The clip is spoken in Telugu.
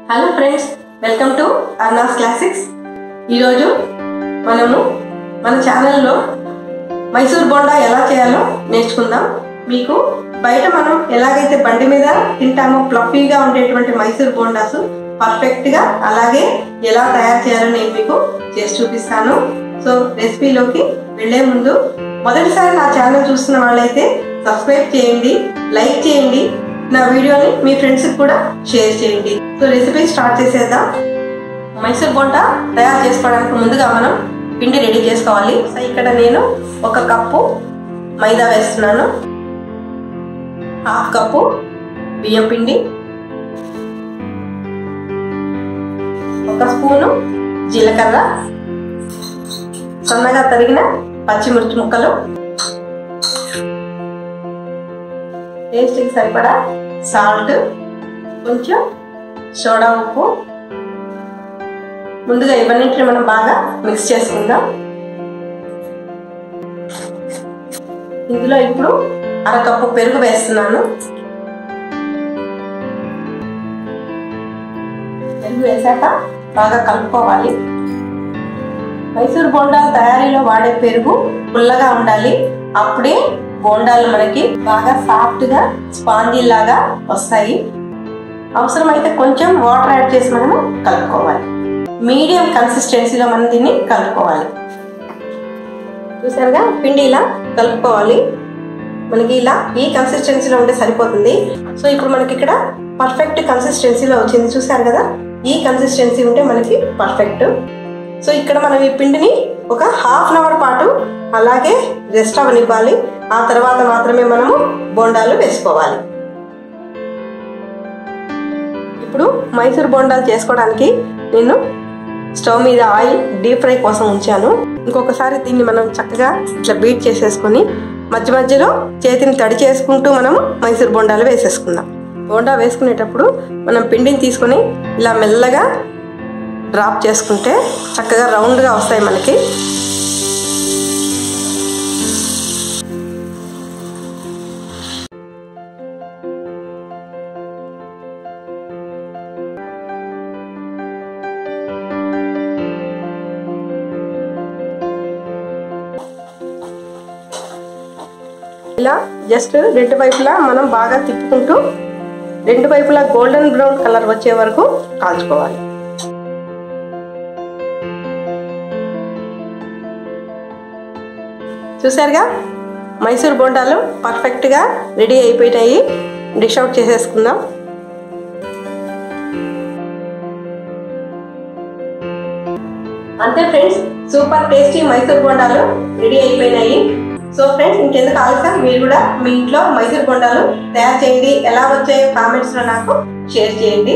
హలో ఫ్రెండ్స్, వెల్కమ్ టు అర్నాస్ క్లాసిక్స్. ఈరోజు మనము మన ఛానల్లో మైసూర్ బోండా ఎలా చేయాలో నేర్చుకుందాం. మీకు బయట మనం ఎలాగైతే బండి మీద తింటామో ఫ్లఫీగా ఉండేటువంటి మైసూర్ బోండాస్ పర్ఫెక్ట్గా అలాగే ఎలా తయారు చేయాలో నేను మీకు చేసి చూపిస్తాను. సో రెసిపీలోకి వెళ్ళే ముందు మొదటిసారి నా ఛానల్ చూస్తున్న వాళ్ళైతే సబ్స్క్రైబ్ చేయండి, లైక్ చేయండి, నా వీడియోని మీ ఫ్రెండ్స్కి కూడా షేర్ చేయండి. సో రెసిపీ స్టార్ట్ చేసేద్దాం. మైసూర్ బోండా తయారు చేసుకోవడానికి ముందుగా మనం పిండి రెడీ చేసుకోవాలి. సో ఇక్కడ నేను 1 కప్పు మైదా వేస్తున్నాను, 1/2 కప్పు బియ్యం పిండి, 1 స్పూను జీలకర్ర, సన్నగా తరిగిన పచ్చిమిర్చి ముక్కలు, టేస్ట్కి సరిపడా సాల్ట్, కొంచెం సోడా ఉప్పు. ముందుగా ఇవన్నింటిని మనం బాగా మిక్స్ చేసుకుందాం. ఇందులో ఇప్పుడు 1/2 కప్పు పెరుగు వేస్తున్నాను. పెరుగు వేసాక బాగా కలుపుకోవాలి. మైసూర్ బోండాల తయారీలో వాడే పెరుగు పుల్లగా ఉండాలి. అప్పుడే బోండాలు మనకి బాగా సాఫ్ట్గా స్పాంజీ లాగా వస్తాయి. అవసరమైతే కొంచెం వాటర్ యాడ్ చేసి మనము కలుపుకోవాలి. మీడియం కన్సిస్టెన్సీలో మనం దీన్ని కలుపుకోవాలి. చూసారుగా పిండి ఇలా కలుపుకోవాలి. మనకి ఇలా ఈ కన్సిస్టెన్సీలో ఉంటే సరిపోతుంది. సో ఇప్పుడు మనకి ఇక్కడ పర్ఫెక్ట్ కన్సిస్టెన్సీలో వచ్చింది. చూసారు కదా, ఈ కన్సిస్టెన్సీ ఉంటే మనకి పర్ఫెక్ట్. సో ఇక్కడ మనం ఈ పిండిని ఒక 1/2 అవర్ పాటు అలాగే రెస్ట్ అవనివ్వాలి. ఆ తర్వాత మాత్రమే మనము బోండాలు వేసుకోవాలి. ఇప్పుడు మైసూర్ బోండాలు చేసుకోవడానికి నేను స్టవ్ మీద ఆయిల్ డీప్ ఫ్రై కోసం ఉంచాను. ఇంకొకసారి దీన్ని మనం చక్కగా ఇట్లా బీట్ చేసేసుకొని మధ్య మధ్యలో చేతిని తడి చేసుకుంటూ మనము మైసూర్ బోండాలు వేసేసుకుందాం. బోండా వేసుకునేటప్పుడు మనం పిండిని తీసుకొని ఇలా మెల్లగా డ్రాప్ చేసుకుంటే చక్కగా రౌండ్గా వస్తాయి మనకి. ఇలా జస్ట్ 2 వైపులా మనం బాగా తిప్పుకుంటూ 2 వైపులా గోల్డెన్ బ్రౌన్ కలర్ వచ్చే వరకు కాల్చుకోవాలి. చూసారుగా మైసూర్ బోండాలు పర్ఫెక్ట్గా రెడీ అయిపోయినాయి. డిష్ అవుట్ చేసేసుకుందాం. అంతే ఫ్రెండ్స్, సూపర్ టేస్టీ మైసూర్ బోండాలు రెడీ అయిపోయినాయి. సో ఫ్రెండ్స్, ఇంకెందుకు ఆలస్యం, మీరు కూడా మీ ఇంట్లో మైసూర్ బోండాలు తయారు చేయండి. ఎలా వచ్చాయో కామెంట్స్లో నాకు షేర్ చేయండి.